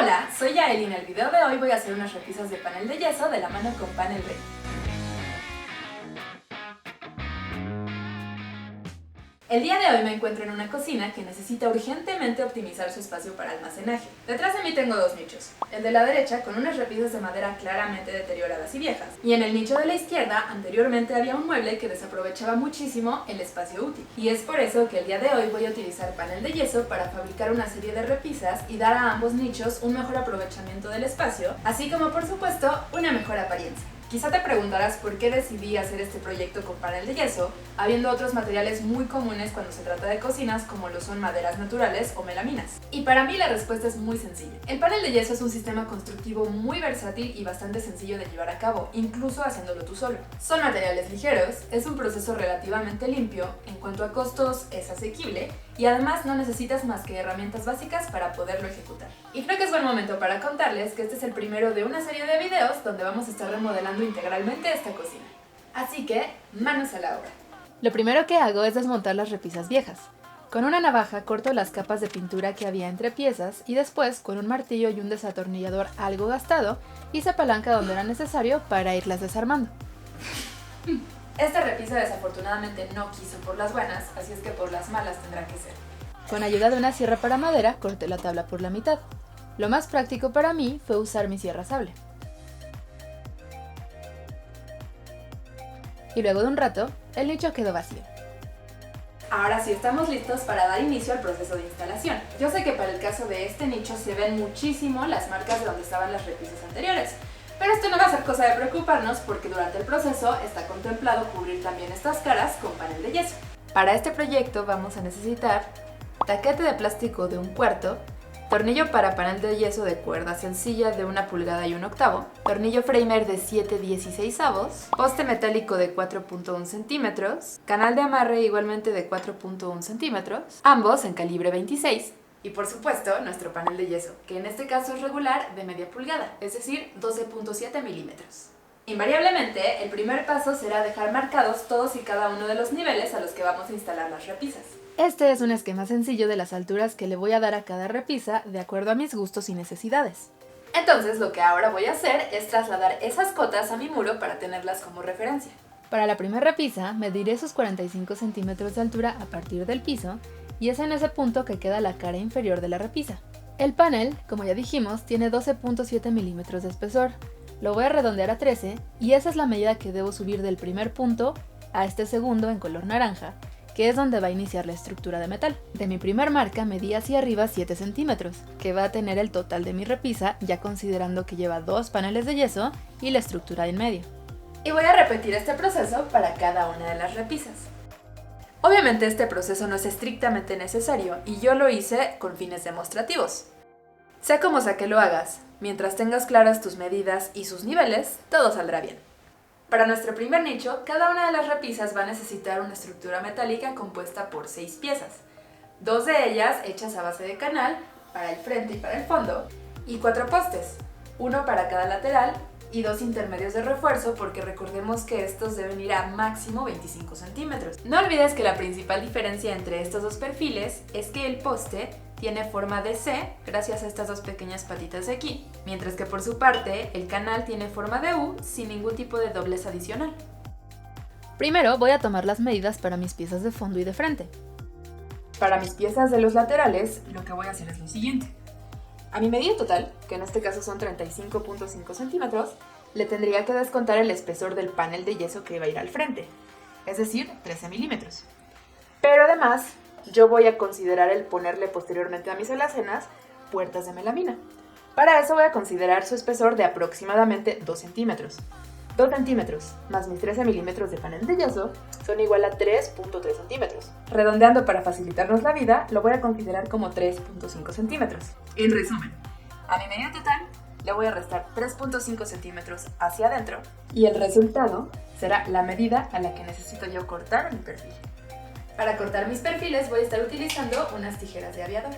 Hola, soy Yael y en el video de hoy voy a hacer unas repisas de panel de yeso de la mano con Panel Rey. El día de hoy me encuentro en una cocina que necesita urgentemente optimizar su espacio para almacenaje. Detrás de mí tengo dos nichos, el de la derecha con unas repisas de madera claramente deterioradas y viejas, y en el nicho de la izquierda anteriormente había un mueble que desaprovechaba muchísimo el espacio útil. Y es por eso que el día de hoy voy a utilizar panel de yeso para fabricar una serie de repisas y dar a ambos nichos un mejor aprovechamiento del espacio, así como por supuesto una mejor apariencia. Quizá te preguntarás por qué decidí hacer este proyecto con panel de yeso, habiendo otros materiales muy comunes cuando se trata de cocinas como lo son maderas naturales o melaminas. Y para mí la respuesta es muy sencilla. El panel de yeso es un sistema constructivo muy versátil y bastante sencillo de llevar a cabo, incluso haciéndolo tú solo. Son materiales ligeros, es un proceso relativamente limpio, en cuanto a costos es asequible y además no necesitas más que herramientas básicas para poderlo ejecutar. Y creo que es buen momento para contarles que este es el primero de una serie de videos donde vamos a estar remodelando integralmente esta cocina. Así que, manos a la obra. Lo primero que hago es desmontar las repisas viejas. Con una navaja corto las capas de pintura que había entre piezas y después, con un martillo y un desatornillador algo gastado, hice palanca donde era necesario para irlas desarmando. Esta repisa desafortunadamente no quiso por las buenas, así es que por las malas tendrá que ser. Con ayuda de una sierra para madera, corté la tabla por la mitad. Lo más práctico para mí fue usar mi sierra sable. Y luego de un rato, el nicho quedó vacío. Ahora sí estamos listos para dar inicio al proceso de instalación. Yo sé que para el caso de este nicho se ven muchísimo las marcas de donde estaban las repisas anteriores, pero esto no va a ser cosa de preocuparnos porque durante el proceso está contemplado cubrir también estas caras con panel de yeso. Para este proyecto vamos a necesitar taquete de plástico de 1/4, tornillo para panel de yeso de cuerda sencilla de 1 pulgada y 1/8, tornillo framer de 7/16, poste metálico de 4.1 centímetros, canal de amarre igualmente de 4.1 centímetros, ambos en calibre 26, y por supuesto nuestro panel de yeso, que en este caso es regular de media pulgada, es decir, 12.7 milímetros. Invariablemente, el primer paso será dejar marcados todos y cada uno de los niveles a los que vamos a instalar las repisas. Este es un esquema sencillo de las alturas que le voy a dar a cada repisa de acuerdo a mis gustos y necesidades. Entonces lo que ahora voy a hacer es trasladar esas cotas a mi muro para tenerlas como referencia. Para la primera repisa, mediré sus 45 centímetros de altura a partir del piso y es en ese punto que queda la cara inferior de la repisa. El panel, como ya dijimos, tiene 12.7 milímetros de espesor. Lo voy a redondear a 13 y esa es la medida que debo subir del primer punto a este segundo en color naranja, que es donde va a iniciar la estructura de metal. De mi primer marca medí hacia arriba 7 centímetros, que va a tener el total de mi repisa, ya considerando que lleva 2 paneles de yeso y la estructura en medio. Y voy a repetir este proceso para cada una de las repisas. Obviamente este proceso no es estrictamente necesario y yo lo hice con fines demostrativos. Sea como sea que lo hagas, mientras tengas claras tus medidas y sus niveles, todo saldrá bien. Para nuestro primer nicho, cada una de las repisas va a necesitar una estructura metálica compuesta por 6 piezas, 2 de ellas hechas a base de canal, para el frente y para el fondo, y 4 postes, uno para cada lateral y 2 intermedios de refuerzo porque recordemos que estos deben ir a máximo 25 centímetros. No olvides que la principal diferencia entre estos dos perfiles es que el poste tiene forma de C gracias a estas dos pequeñas patitas de aquí, mientras que por su parte el canal tiene forma de U sin ningún tipo de doblez adicional. Primero voy a tomar las medidas para mis piezas de fondo y de frente. Para mis piezas de los laterales, lo que voy a hacer es lo siguiente. A mi medida total, que en este caso son 35.5 centímetros, le tendría que descontar el espesor del panel de yeso que va a ir al frente, es decir, 13 milímetros. Pero además, yo voy a considerar el ponerle posteriormente a mis alacenas puertas de melamina. Para eso voy a considerar su espesor de aproximadamente 2 centímetros. 2 centímetros más mis 13 milímetros de panel de yeso son igual a 3.3 centímetros. Redondeando para facilitarnos la vida, lo voy a considerar como 3.5 centímetros. En resumen, a mi medida total le voy a restar 3.5 centímetros hacia adentro y el resultado será la medida a la que necesito yo cortar mi perfil. Para cortar mis perfiles voy a estar utilizando unas tijeras de aviador.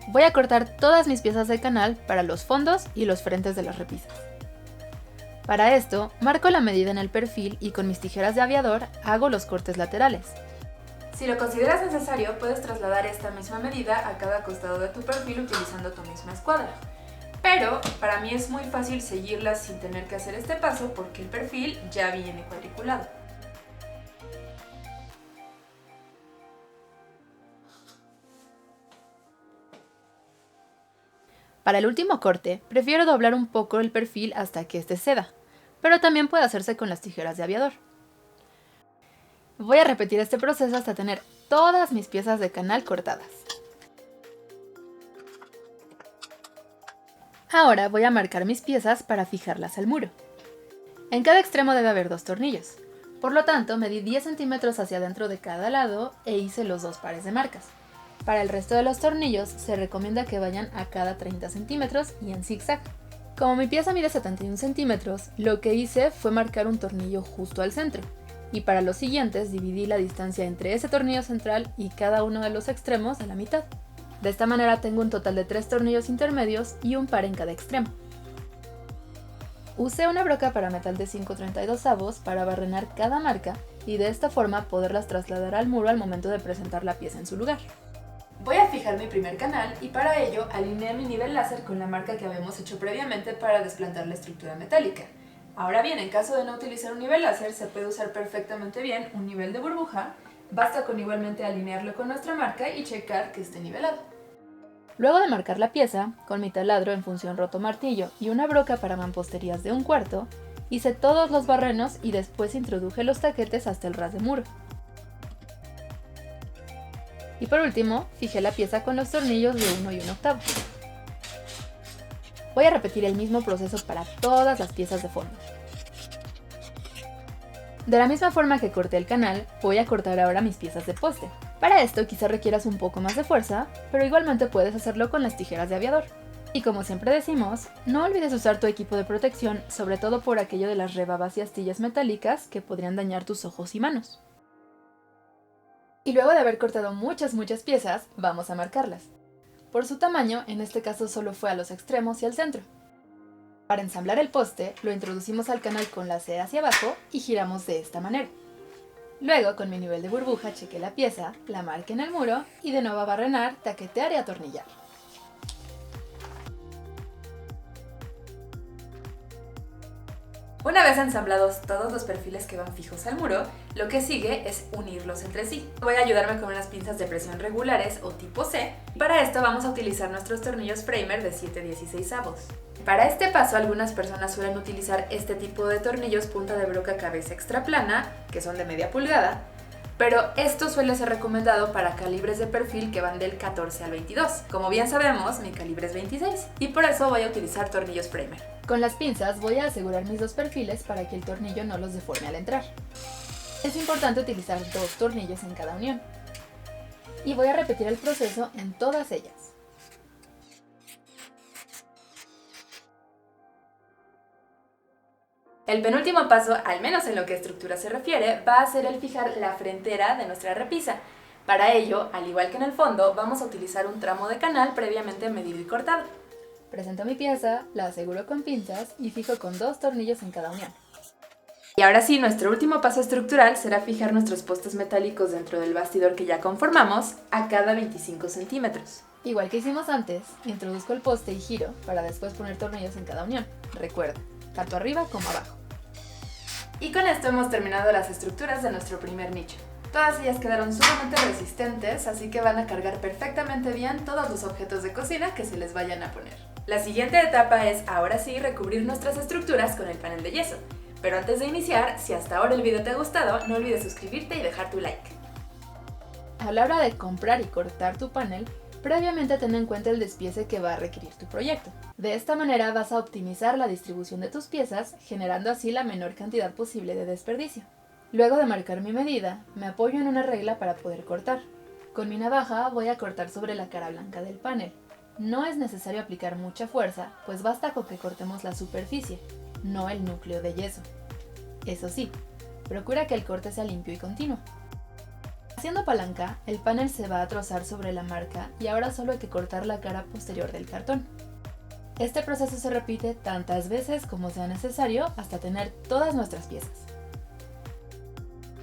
Voy a cortar todas mis piezas de canal para los fondos y los frentes de las repisas. Para esto, marco la medida en el perfil y con mis tijeras de aviador hago los cortes laterales. Si lo consideras necesario, puedes trasladar esta misma medida a cada costado de tu perfil utilizando tu misma escuadra. Pero para mí es muy fácil seguirlas sin tener que hacer este paso porque el perfil ya viene cuadriculado. Para el último corte, prefiero doblar un poco el perfil hasta que este ceda, pero también puede hacerse con las tijeras de aviador. Voy a repetir este proceso hasta tener todas mis piezas de canal cortadas. Ahora voy a marcar mis piezas para fijarlas al muro. En cada extremo debe haber 2 tornillos, por lo tanto medí 10 centímetros hacia adentro de cada lado e hice los 2 pares de marcas. Para el resto de los tornillos se recomienda que vayan a cada 30 centímetros y en zigzag. Como mi pieza mide 71 centímetros, lo que hice fue marcar un tornillo justo al centro, y para los siguientes dividí la distancia entre ese tornillo central y cada uno de los extremos a la mitad. De esta manera tengo un total de 3 tornillos intermedios y un par en cada extremo. Usé una broca para metal de 5/32 para barrenar cada marca y de esta forma poderlas trasladar al muro al momento de presentar la pieza en su lugar. Voy a fijar mi primer canal y para ello alineé mi nivel láser con la marca que habíamos hecho previamente para desplantar la estructura metálica. Ahora bien, en caso de no utilizar un nivel láser, se puede usar perfectamente bien un nivel de burbuja, basta con igualmente alinearlo con nuestra marca y checar que esté nivelado. Luego de marcar la pieza, con mi taladro en función roto martillo y una broca para mamposterías de 1/4, hice todos los barrenos y después introduje los taquetes hasta el ras de muro. Y por último, fijé la pieza con los tornillos de 1 y 1/8. Voy a repetir el mismo proceso para todas las piezas de fondo. De la misma forma que corté el canal, voy a cortar ahora mis piezas de poste. Para esto quizá requieras un poco más de fuerza, pero igualmente puedes hacerlo con las tijeras de aviador. Y como siempre decimos, no olvides usar tu equipo de protección, sobre todo por aquello de las rebabas y astillas metálicas que podrían dañar tus ojos y manos. Y luego de haber cortado muchas piezas, vamos a marcarlas. Por su tamaño, en este caso solo fue a los extremos y al centro. Para ensamblar el poste, lo introducimos al canal con la C hacia abajo y giramos de esta manera. Luego, con mi nivel de burbuja, chequé la pieza, la marqué en el muro y de nuevo a barrenar, taquetear y atornillar. Una vez ensamblados todos los perfiles que van fijos al muro, lo que sigue es unirlos entre sí. Voy a ayudarme con unas pinzas de presión regulares o tipo C. Para esto vamos a utilizar nuestros tornillos Framer de 7/16. Para este paso algunas personas suelen utilizar este tipo de tornillos punta de broca cabeza extra plana, que son de media pulgada, pero esto suele ser recomendado para calibres de perfil que van del 14 al 22. Como bien sabemos, mi calibre es 26 y por eso voy a utilizar tornillos Framer. Con las pinzas voy a asegurar mis 2 perfiles para que el tornillo no los deforme al entrar. Es importante utilizar 2 tornillos en cada unión. Y voy a repetir el proceso en todas ellas. El penúltimo paso, al menos en lo que a estructura se refiere, va a ser el fijar la frentera de nuestra repisa. Para ello, al igual que en el fondo, vamos a utilizar un tramo de canal previamente medido y cortado. Presento mi pieza, la aseguro con pinzas y fijo con 2 tornillos en cada unión. Y ahora sí, nuestro último paso estructural será fijar nuestros postes metálicos dentro del bastidor que ya conformamos a cada 25 centímetros. Igual que hicimos antes, introduzco el poste y giro para después poner tornillos en cada unión. Recuerda, tanto arriba como abajo. Y con esto hemos terminado las estructuras de nuestro primer nicho. Todas ellas quedaron sumamente resistentes, así que van a cargar perfectamente bien todos los objetos de cocina que se les vayan a poner. La siguiente etapa es, ahora sí, recubrir nuestras estructuras con el panel de yeso. Pero antes de iniciar, si hasta ahora el video te ha gustado, no olvides suscribirte y dejar tu like. A la hora de comprar y cortar tu panel, previamente ten en cuenta el despiece que va a requerir tu proyecto. De esta manera vas a optimizar la distribución de tus piezas, generando así la menor cantidad posible de desperdicio. Luego de marcar mi medida, me apoyo en una regla para poder cortar. Con mi navaja voy a cortar sobre la cara blanca del panel. No es necesario aplicar mucha fuerza, pues basta con que cortemos la superficie, no el núcleo de yeso. Eso sí, procura que el corte sea limpio y continuo. Haciendo palanca, el panel se va a trozar sobre la marca y ahora solo hay que cortar la cara posterior del cartón. Este proceso se repite tantas veces como sea necesario hasta tener todas nuestras piezas.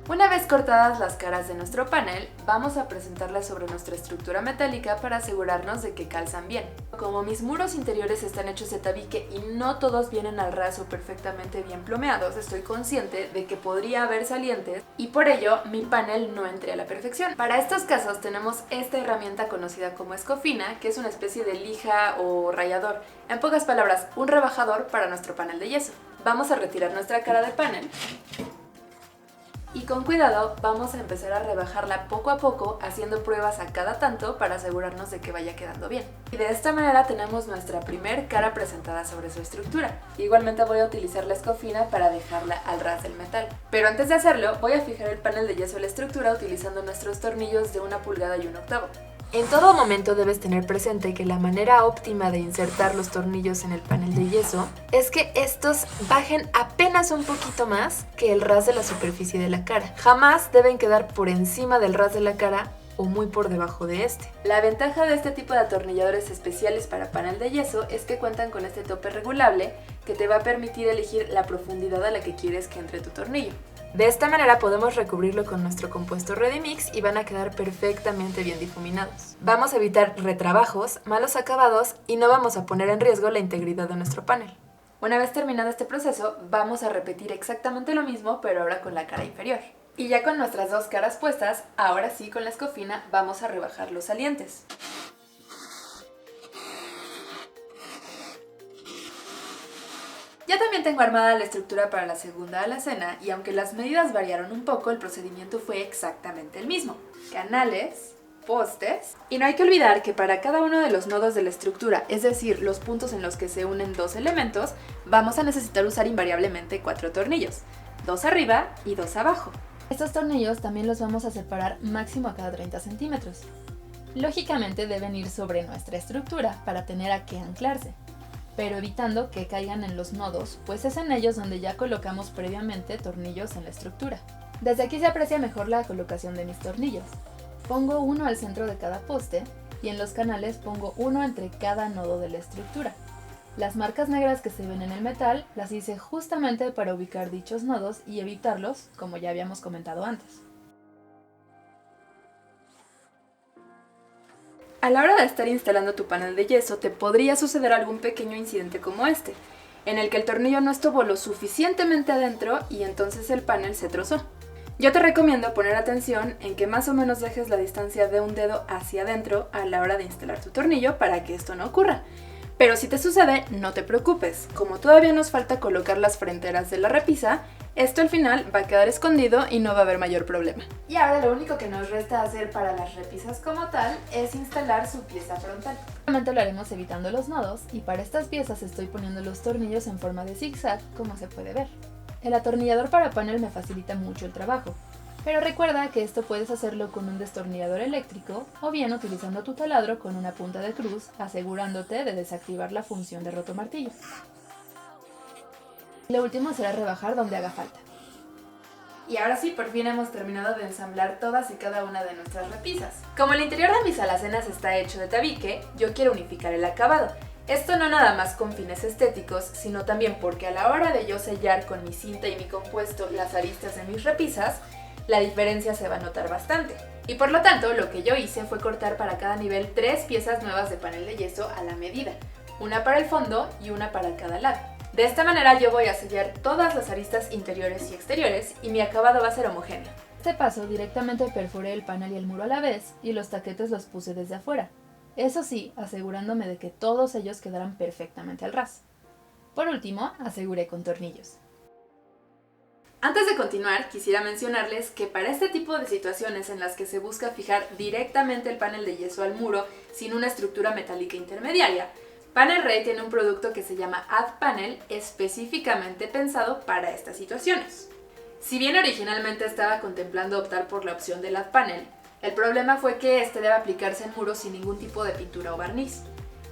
Una vez cortadas las caras de nuestro panel, vamos a presentarlas sobre nuestra estructura metálica para asegurarnos de que calzan bien. como mis muros interiores están hechos de tabique y no todos vienen al ras o perfectamente bien plomeados, estoy consciente de que podría haber salientes y por ello mi panel no entre a la perfección. Para estos casos tenemos esta herramienta conocida como escofina, que es una especie de lija o rallador. En pocas palabras, un rebajador para nuestro panel de yeso. Vamos a retirar nuestra cara de panel. Y con cuidado vamos a empezar a rebajarla poco a poco, haciendo pruebas a cada tanto para asegurarnos de que vaya quedando bien. Y de esta manera tenemos nuestra primer cara presentada sobre su estructura. Igualmente voy a utilizar la escofina para dejarla al ras del metal. Pero antes de hacerlo, voy a fijar el panel de yeso a la estructura utilizando nuestros tornillos de 1 pulgada y 1/8. En todo momento debes tener presente que la manera óptima de insertar los tornillos en el panel de yeso es que estos bajen apenas un poquito más que el ras de la superficie de la cara. Jamás deben quedar por encima del ras de la cara o muy por debajo de este. La ventaja de este tipo de atornilladores especiales para panel de yeso es que cuentan con este tope regulable que te va a permitir elegir la profundidad a la que quieres que entre tu tornillo. De esta manera podemos recubrirlo con nuestro compuesto Ready Mix y van a quedar perfectamente bien difuminados. Vamos a evitar retrabajos, malos acabados y no vamos a poner en riesgo la integridad de nuestro panel. Una vez terminado este proceso, vamos a repetir exactamente lo mismo, pero ahora con la cara inferior. Y ya con nuestras dos caras puestas, ahora sí con la escofina vamos a rebajar los salientes. Ya también tengo armada la estructura para la segunda alacena y aunque las medidas variaron un poco, el procedimiento fue exactamente el mismo. Canales, postes, y no hay que olvidar que para cada uno de los nodos de la estructura, es decir, los puntos en los que se unen dos elementos, vamos a necesitar usar invariablemente 4 tornillos, 2 arriba y 2 abajo. Estos tornillos también los vamos a separar máximo a cada 30 centímetros. Lógicamente deben ir sobre nuestra estructura para tener a qué anclarse, pero evitando que caigan en los nodos, pues es en ellos donde ya colocamos previamente tornillos en la estructura. Desde aquí se aprecia mejor la colocación de mis tornillos. Pongo uno al centro de cada poste y en los canales pongo uno entre cada nodo de la estructura. Las marcas negras que se ven en el metal las hice justamente para ubicar dichos nodos y evitarlos, como ya habíamos comentado antes. A la hora de estar instalando tu panel de yeso te podría suceder algún pequeño incidente como este, en el que el tornillo no estuvo lo suficientemente adentro y entonces el panel se trozó. Yo te recomiendo poner atención en que más o menos dejes la distancia de un dedo hacia adentro a la hora de instalar tu tornillo para que esto no ocurra. Pero si te sucede, no te preocupes, como todavía nos falta colocar las fronteras de la repisa, esto al final va a quedar escondido y no va a haber mayor problema. Y ahora lo único que nos resta hacer para las repisas como tal es instalar su pieza frontal. Obviamente lo haremos evitando los nodos y para estas piezas estoy poniendo los tornillos en forma de zigzag, como se puede ver. El atornillador para panel me facilita mucho el trabajo, pero recuerda que esto puedes hacerlo con un destornillador eléctrico o bien utilizando tu taladro con una punta de cruz, asegurándote de desactivar la función de rotomartillo. Lo último será rebajar donde haga falta. Y ahora sí, por fin hemos terminado de ensamblar todas y cada una de nuestras repisas. Como el interior de mis alacenas está hecho de tabique, yo quiero unificar el acabado. Esto no nada más con fines estéticos, sino también porque a la hora de yo sellar con mi cinta y mi compuesto las aristas de mis repisas, la diferencia se va a notar bastante. Y por lo tanto, lo que yo hice fue cortar para cada nivel 3 piezas nuevas de panel de yeso a la medida, una para el fondo y una para cada lado. De esta manera yo voy a sellar todas las aristas interiores y exteriores y mi acabado va a ser homogéneo. Este paso directamente perforé el panel y el muro a la vez y los taquetes los puse desde afuera. Eso sí, asegurándome de que todos ellos quedaran perfectamente al ras. Por último, aseguré con tornillos. Antes de continuar, quisiera mencionarles que para este tipo de situaciones en las que se busca fijar directamente el panel de yeso al muro sin una estructura metálica intermediaria, PanelRay tiene un producto que se llama Add Panel específicamente pensado para estas situaciones. Si bien originalmente estaba contemplando optar por la opción del Add Panel, el problema fue que este debe aplicarse en muros sin ningún tipo de pintura o barniz.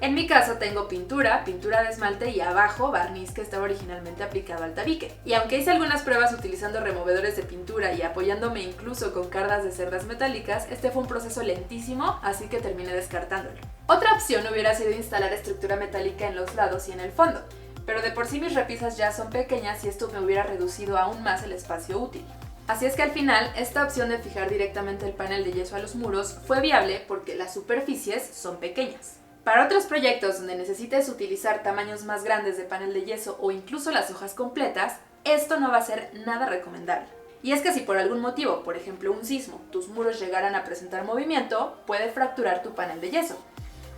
En mi caso tengo pintura de esmalte y abajo barniz que estaba originalmente aplicado al tabique. Y aunque hice algunas pruebas utilizando removedores de pintura y apoyándome incluso con cardas de cerdas metálicas, este fue un proceso lentísimo, así que terminé descartándolo. Otra opción hubiera sido instalar estructura metálica en los lados y en el fondo, pero de por sí mis repisas ya son pequeñas y esto me hubiera reducido aún más el espacio útil. Así es que al final, esta opción de fijar directamente el panel de yeso a los muros fue viable porque las superficies son pequeñas. Para otros proyectos donde necesites utilizar tamaños más grandes de panel de yeso o incluso las hojas completas, esto no va a ser nada recomendable. Y es que si por algún motivo, por ejemplo un sismo, tus muros llegaran a presentar movimiento, puede fracturar tu panel de yeso.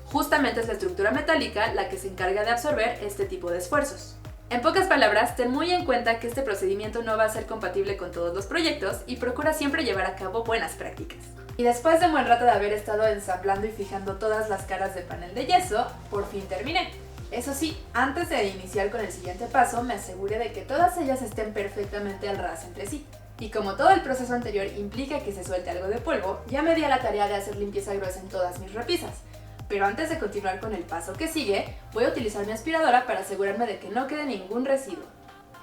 Justamente es la estructura metálica la que se encarga de absorber este tipo de esfuerzos. En pocas palabras, ten muy en cuenta que este procedimiento no va a ser compatible con todos los proyectos y procura siempre llevar a cabo buenas prácticas. Y después de un buen rato de haber estado ensamblando y fijando todas las caras de panel de yeso, por fin terminé. Eso sí, antes de iniciar con el siguiente paso, me aseguré de que todas ellas estén perfectamente al ras entre sí. Y como todo el proceso anterior implica que se suelte algo de polvo, ya me di a la tarea de hacer limpieza gruesa en todas mis repisas. Pero antes de continuar con el paso que sigue, voy a utilizar mi aspiradora para asegurarme de que no quede ningún residuo.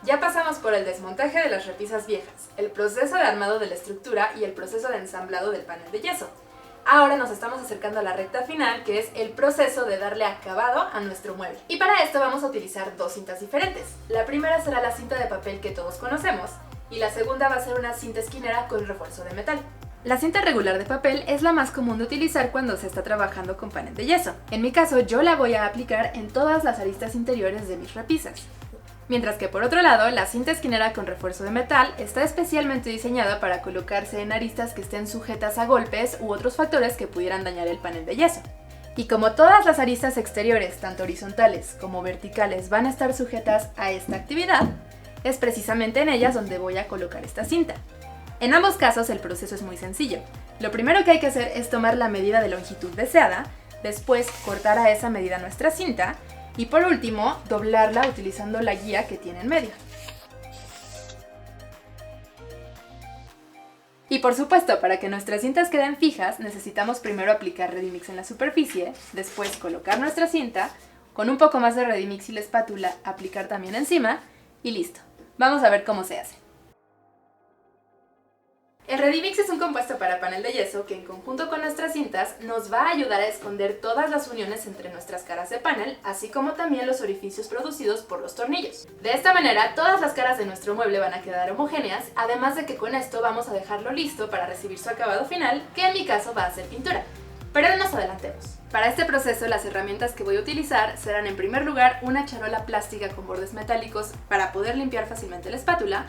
Ya pasamos por el desmontaje de las repisas viejas, el proceso de armado de la estructura y el proceso de ensamblado del panel de yeso. Ahora nos estamos acercando a la recta final, que es el proceso de darle acabado a nuestro mueble. Y para esto vamos a utilizar dos cintas diferentes. La primera será la cinta de papel que todos conocemos, y la segunda va a ser una cinta esquinera con refuerzo de metal. La cinta regular de papel es la más común de utilizar cuando se está trabajando con panel de yeso. En mi caso, yo la voy a aplicar en todas las aristas interiores de mis repisas. Mientras que por otro lado, la cinta esquinera con refuerzo de metal está especialmente diseñada para colocarse en aristas que estén sujetas a golpes u otros factores que pudieran dañar el panel de yeso. Y como todas las aristas exteriores, tanto horizontales como verticales, van a estar sujetas a esta actividad, es precisamente en ellas donde voy a colocar esta cinta. En ambos casos el proceso es muy sencillo. Lo primero que hay que hacer es tomar la medida de longitud deseada, después cortar a esa medida nuestra cinta y por último doblarla utilizando la guía que tiene en medio. Y por supuesto, para que nuestras cintas queden fijas, necesitamos primero aplicar Ready-Mix en la superficie, después colocar nuestra cinta, con un poco más de Ready-Mix y la espátula aplicar también encima y listo. Vamos a ver cómo se hace. El Ready-Mix es un compuesto para panel de yeso que en conjunto con nuestras cintas nos va a ayudar a esconder todas las uniones entre nuestras caras de panel, así como también los orificios producidos por los tornillos. De esta manera, todas las caras de nuestro mueble van a quedar homogéneas, además de que con esto vamos a dejarlo listo para recibir su acabado final, que en mi caso va a ser pintura. Pero no nos adelantemos. Para este proceso, las herramientas que voy a utilizar serán en primer lugar una charola plástica con bordes metálicos para poder limpiar fácilmente la espátula,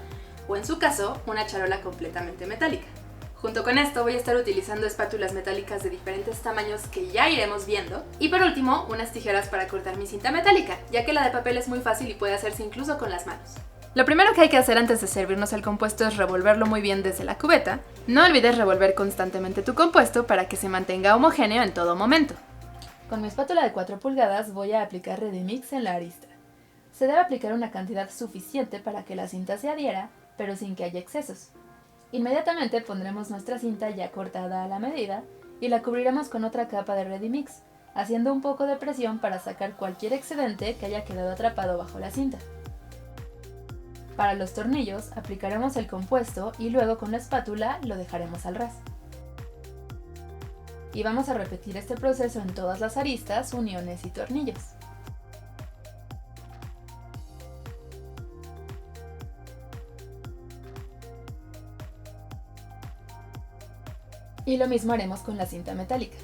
o en su caso, una charola completamente metálica. Junto con esto voy a estar utilizando espátulas metálicas de diferentes tamaños que ya iremos viendo. Y por último, unas tijeras para cortar mi cinta metálica, ya que la de papel es muy fácil y puede hacerse incluso con las manos. Lo primero que hay que hacer antes de servirnos el compuesto es revolverlo muy bien desde la cubeta. No olvides revolver constantemente tu compuesto para que se mantenga homogéneo en todo momento. Con mi espátula de 4 pulgadas voy a aplicar Ready-Mix en la arista. Se debe aplicar una cantidad suficiente para que la cinta se adhiera, pero sin que haya excesos. Inmediatamente pondremos nuestra cinta ya cortada a la medida y la cubriremos con otra capa de Ready-Mix, haciendo un poco de presión para sacar cualquier excedente que haya quedado atrapado bajo la cinta. Para los tornillos aplicaremos el compuesto y luego con la espátula lo dejaremos al ras. Y vamos a repetir este proceso en todas las aristas, uniones y tornillos. Y lo mismo haremos con la cinta metálica.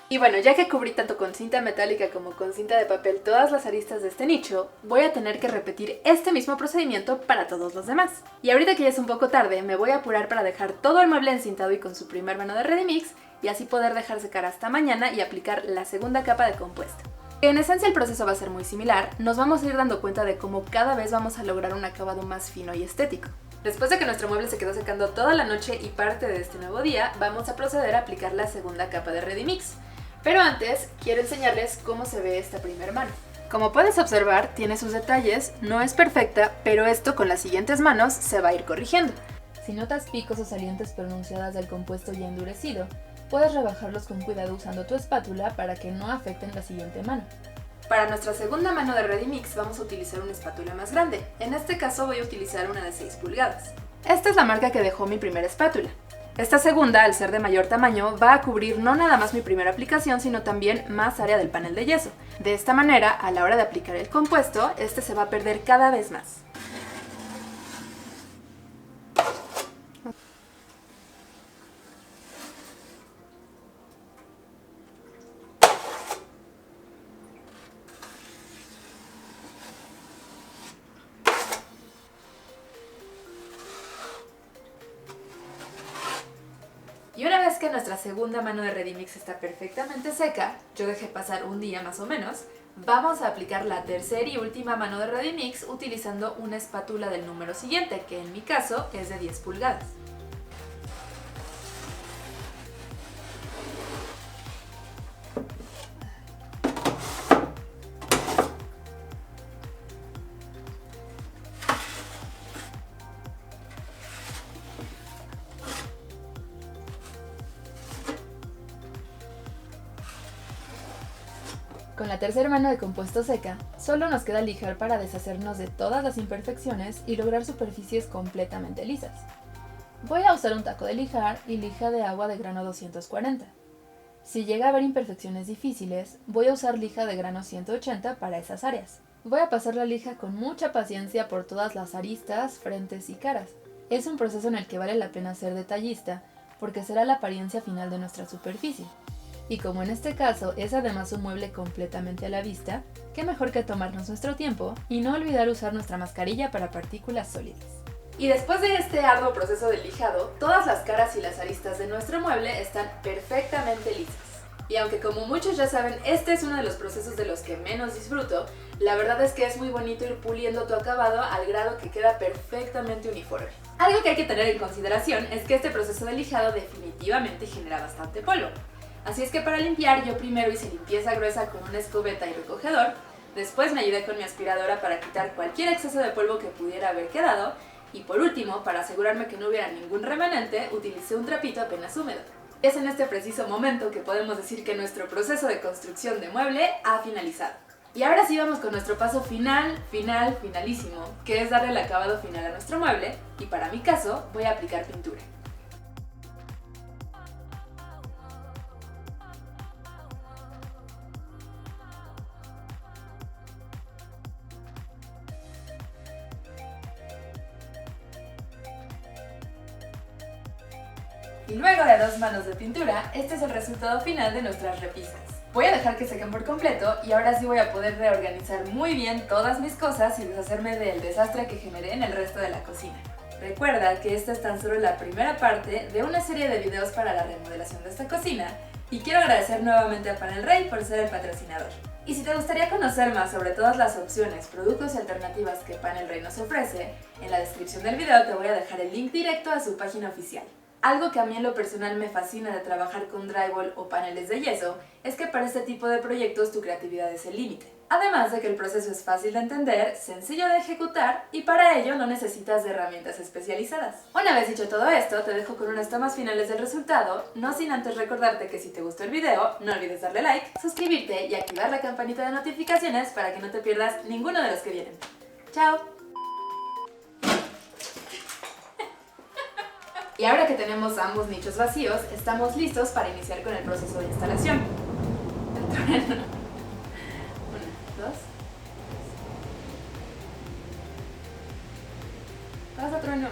Y bueno, ya que cubrí tanto con cinta metálica como con cinta de papel todas las aristas de este nicho, voy a tener que repetir este mismo procedimiento para todos los demás. Y ahorita que ya es un poco tarde, me voy a apurar para dejar todo el mueble encintado y con su primer mano de Ready-Mix, y así poder dejar secar hasta mañana y aplicar la segunda capa de compuesto. En esencia el proceso va a ser muy similar, nos vamos a ir dando cuenta de cómo cada vez vamos a lograr un acabado más fino y estético. Después de que nuestro mueble se quedó secando toda la noche y parte de este nuevo día, vamos a proceder a aplicar la segunda capa de Ready-Mix. Pero antes, quiero enseñarles cómo se ve esta primer mano. Como puedes observar, tiene sus detalles, no es perfecta, pero esto con las siguientes manos se va a ir corrigiendo. Si notas picos o salientes pronunciadas del compuesto ya endurecido, puedes rebajarlos con cuidado usando tu espátula para que no afecten la siguiente mano. Para nuestra segunda mano de Ready-Mix vamos a utilizar una espátula más grande. En este caso voy a utilizar una de 6 pulgadas. Esta es la marca que dejó mi primera espátula. Esta segunda, al ser de mayor tamaño, va a cubrir no nada más mi primera aplicación, sino también más área del panel de yeso. De esta manera, a la hora de aplicar el compuesto, este se va a perder cada vez más. Y una vez que nuestra segunda mano de Ready-Mix está perfectamente seca, yo dejé pasar un día más o menos, vamos a aplicar la tercera y última mano de Ready-Mix utilizando una espátula del número siguiente, que en mi caso es de 10 pulgadas. Con la tercera mano de compuesto seca, solo nos queda lijar para deshacernos de todas las imperfecciones y lograr superficies completamente lisas. Voy a usar un taco de lijar y lija de agua de grano 240. Si llega a haber imperfecciones difíciles, voy a usar lija de grano 180 para esas áreas. Voy a pasar la lija con mucha paciencia por todas las aristas, frentes y caras. Es un proceso en el que vale la pena ser detallista, porque será la apariencia final de nuestra superficie. Y como en este caso es además un mueble completamente a la vista, qué mejor que tomarnos nuestro tiempo y no olvidar usar nuestra mascarilla para partículas sólidas. Y después de este arduo proceso de lijado, todas las caras y las aristas de nuestro mueble están perfectamente lisas. Y aunque como muchos ya saben, este es uno de los procesos de los que menos disfruto, la verdad es que es muy bonito ir puliendo tu acabado al grado que queda perfectamente uniforme. Algo que hay que tener en consideración es que este proceso de lijado definitivamente genera bastante polvo. Así es que para limpiar yo primero hice limpieza gruesa con una escobeta y recogedor, después me ayudé con mi aspiradora para quitar cualquier exceso de polvo que pudiera haber quedado y por último, para asegurarme que no hubiera ningún remanente, utilicé un trapito apenas húmedo. Es en este preciso momento que podemos decir que nuestro proceso de construcción de mueble ha finalizado. Y ahora sí vamos con nuestro paso finalísimo, que es darle el acabado final a nuestro mueble y para mi caso voy a aplicar pintura. Y luego de 2 manos de pintura, este es el resultado final de nuestras repisas. Voy a dejar que sequen por completo y ahora sí voy a poder reorganizar muy bien todas mis cosas y deshacerme del desastre que generé en el resto de la cocina. Recuerda que esta es tan solo la primera parte de una serie de videos para la remodelación de esta cocina y quiero agradecer nuevamente a Panel Rey por ser el patrocinador. Y si te gustaría conocer más sobre todas las opciones, productos y alternativas que Panel Rey nos ofrece, en la descripción del video te voy a dejar el link directo a su página oficial. Algo que a mí en lo personal me fascina de trabajar con drywall o paneles de yeso es que para este tipo de proyectos tu creatividad es el límite. Además de que el proceso es fácil de entender, sencillo de ejecutar y para ello no necesitas de herramientas especializadas. Una vez dicho todo esto, te dejo con unas tomas finales del resultado, no sin antes recordarte que si te gustó el video, no olvides darle like, suscribirte y activar la campanita de notificaciones para que no te pierdas ninguno de los que vienen. ¡Chao! Y ahora que tenemos ambos nichos vacíos, estamos listos para iniciar con el proceso de instalación. El trueno. 1, 2. Pasa, trueno.